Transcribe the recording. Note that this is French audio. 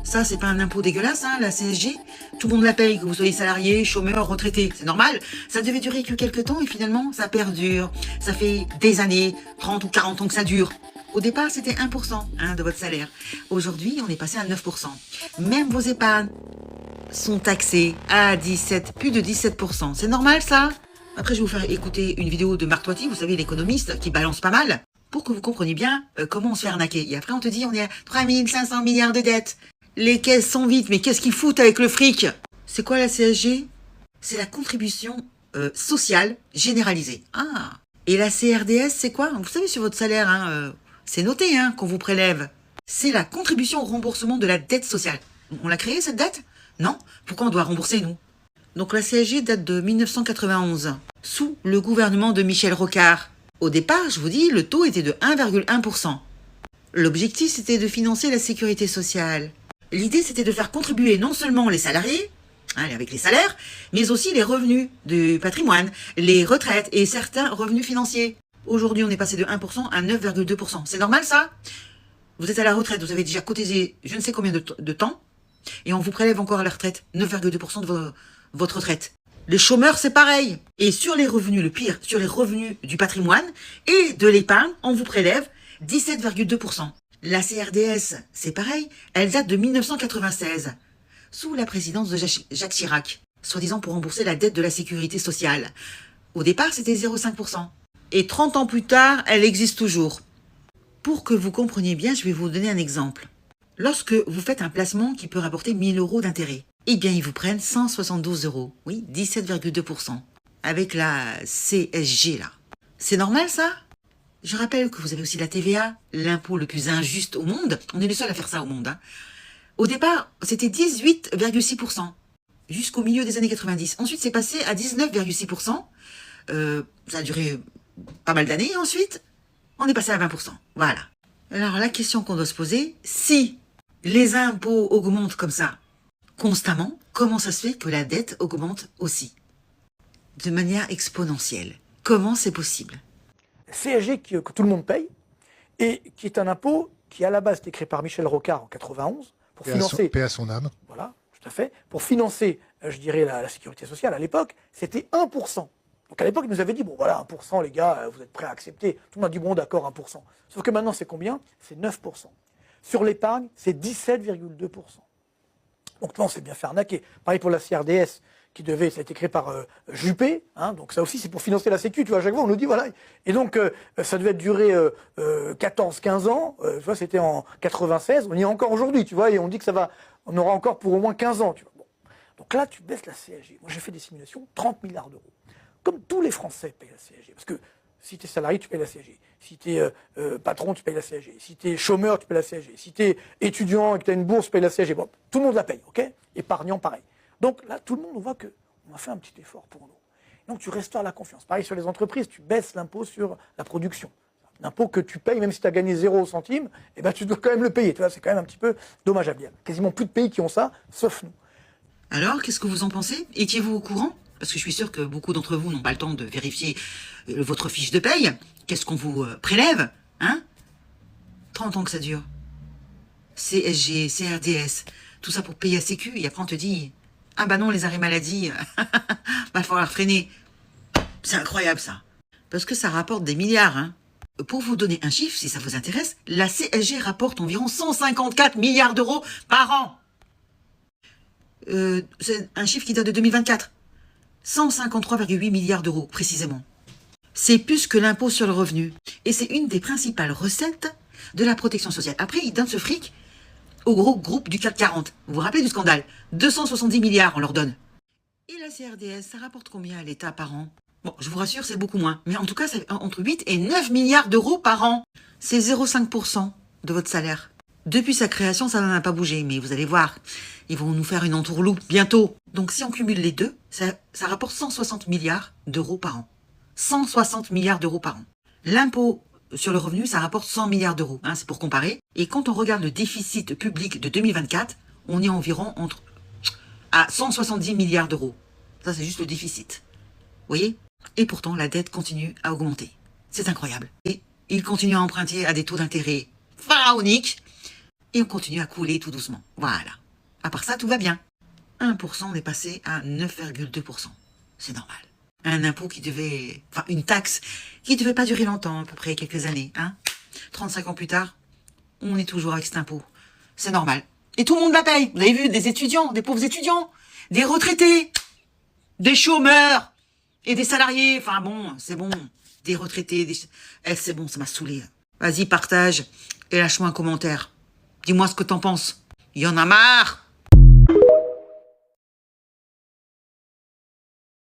Ça, c'est pas un impôt dégueulasse, hein, la CSG. Tout le monde la paye, que vous soyez salarié, chômeur, retraité. C'est normal. Ça devait durer que quelques temps et finalement, ça perdure. Ça fait des années, 30 ou 40 ans que ça dure. Au départ, c'était 1% de votre salaire. Aujourd'hui, on est passé à 9%. Même vos épargnes sont taxées à 17, plus de 17%. C'est normal, ça? Après, je vais vous faire écouter une vidéo de Marc Toiti, vous savez, l'économiste, qui balance pas mal, pour que vous compreniez bien comment on se fait arnaquer. Et après, on te dit, on est à 3500 milliards de dettes. Les caisses sont vides, mais qu'est-ce qu'ils foutent avec le fric? C'est quoi la CSG? C'est la contribution sociale généralisée. Ah. Et la CRDS, c'est quoi? Vous savez, sur votre salaire, c'est noté qu'on vous prélève. C'est la contribution au remboursement de la dette sociale. On l'a créée, cette dette? Non. Pourquoi on doit rembourser, nous? Donc la CSG date de 1991, sous le gouvernement de Michel Rocard. Au départ, je vous dis, le taux était de 1,1%. L'objectif, c'était de financer la sécurité sociale. L'idée, c'était de faire contribuer non seulement les salariés, avec les salaires, mais aussi les revenus du patrimoine, les retraites et certains revenus financiers. Aujourd'hui, on est passé de 1% à 9,2%. C'est normal, ça? Vous êtes à la retraite, vous avez déjà cotisé je ne sais combien de temps, et on vous prélève encore à la retraite 9,2% de votre retraite. Les chômeurs, c'est pareil. Et sur les revenus, le pire, sur les revenus du patrimoine et de l'épargne, on vous prélève 17,2%. La CRDS, c'est pareil, elle date de 1996, sous la présidence de Jacques Chirac, soi-disant pour rembourser la dette de la sécurité sociale. Au départ, c'était 0,5%. Et 30 ans plus tard, elle existe toujours. Pour que vous compreniez bien, je vais vous donner un exemple. Lorsque vous faites un placement qui peut rapporter 1000 € d'intérêt, eh bien, ils vous prennent 172 €. Oui, 17,2%. Avec la CSG, là. C'est normal, ça? Je rappelle que vous avez aussi la TVA, l'impôt le plus injuste au monde. On est les seuls à faire ça au monde. Au départ, c'était 18,6%, jusqu'au milieu des années 90. Ensuite, c'est passé à 19,6%. Ça a duré pas mal d'années. Et ensuite, on est passé à 20%. Voilà. Alors, la question qu'on doit se poser, si les impôts augmentent comme ça, constamment, comment ça se fait que la dette augmente aussi? De manière exponentielle. Comment c'est possible? CSG que tout le monde paye, et qui est un impôt qui, à la base, était créé par Michel Rocard en 91, pour financer... Paix à son âme. Voilà, tout à fait. Pour financer, je dirais, la sécurité sociale, à l'époque, c'était 1%. Donc à l'époque, ils nous avaient dit, bon voilà, 1%, les gars, vous êtes prêts à accepter. Tout le monde a dit, bon d'accord, 1%. Sauf que maintenant, c'est combien? C'est 9%. Sur l'épargne, c'est 17,2%. Donc là, on s'est bien fait arnaquer. Pareil pour la CRDS, ça a été créé par Juppé, donc ça aussi c'est pour financer la sécu, tu vois, à chaque fois on nous dit voilà. Et donc ça devait durer 14-15 ans, tu vois, c'était en 96, on y est encore aujourd'hui, tu vois, et on dit que on aura encore pour au moins 15 ans, tu vois. Bon. Donc là, tu baisses la CSG. Moi j'ai fait des simulations, 30 milliards d'euros. Comme tous les Français payent la CSG, parce que si tu es salarié, tu payes la CSG. Si tu es patron, tu payes la CSG. Si tu es chômeur, tu payes la CSG. Si tu es étudiant et que tu as une bourse, tu payes la CSG. Bon, tout le monde la paye, ok? Épargnant, pareil. Donc là, tout le monde, on voit qu'on a fait un petit effort pour nous. Donc tu restaures la confiance. Pareil sur les entreprises, tu baisses l'impôt sur la production. L'impôt que tu payes, même si tu as gagné 0 centime, eh ben, tu dois quand même le payer. Tu vois, c'est quand même un petit peu dommageable. Il y a quasiment plus de pays qui ont ça, sauf nous. Alors, qu'est-ce que vous en pensez? Étiez-vous au courant? Parce que je suis sûre que beaucoup d'entre vous n'ont pas le temps de vérifier votre fiche de paye. Qu'est-ce qu'on vous prélève? 30 ans que ça dure. CSG, CRDS, tout ça pour payer à Sécu. Et après, on te dit... Ah bah non, les arrêts maladie, va falloir freiner. C'est incroyable ça. Parce que ça rapporte des milliards. Pour vous donner un chiffre, si ça vous intéresse, la CSG rapporte environ 154 milliards d'euros par an. C'est un chiffre qui date de 2024. 153,8 milliards d'euros, précisément. C'est plus que l'impôt sur le revenu. Et c'est une des principales recettes de la protection sociale. Après, ils donnent ce fric au gros groupe du CAC 40. Vous vous rappelez du scandale? 270 milliards, on leur donne. Et la CRDS, ça rapporte combien à l'État par an? Bon, je vous rassure, c'est beaucoup moins. Mais en tout cas, c'est entre 8 et 9 milliards d'euros par an. C'est 0,5% de votre salaire. Depuis sa création, ça n'en a pas bougé. Mais vous allez voir, ils vont nous faire une entourloupe bientôt. Donc si on cumule les deux, ça rapporte 160 milliards d'euros par an. 160 milliards d'euros par an. L'impôt sur le revenu, ça rapporte 100 milliards d'euros. C'est pour comparer. Et quand on regarde le déficit public de 2024, on est environ à 170 milliards d'euros. Ça, c'est juste le déficit. Vous voyez? Et pourtant, la dette continue à augmenter. C'est incroyable. Et il continue à emprunter à des taux d'intérêt pharaoniques. Et on continue à couler tout doucement. Voilà. À part ça, tout va bien. 1%, on est passé à 9,2%. C'est normal. Un impôt qui devait... Enfin, une taxe qui devait pas durer longtemps, à peu près quelques années. 35 ans plus tard, on est toujours avec cet impôt. C'est normal. Et tout le monde la paye. Vous avez vu, des étudiants, des pauvres étudiants, des retraités, des chômeurs et des salariés. Enfin bon, c'est bon. Des retraités, c'est bon, ça m'a saoulé. Vas-y, partage et lâche-moi un commentaire. Dis-moi ce que t'en penses. Il y en a marre.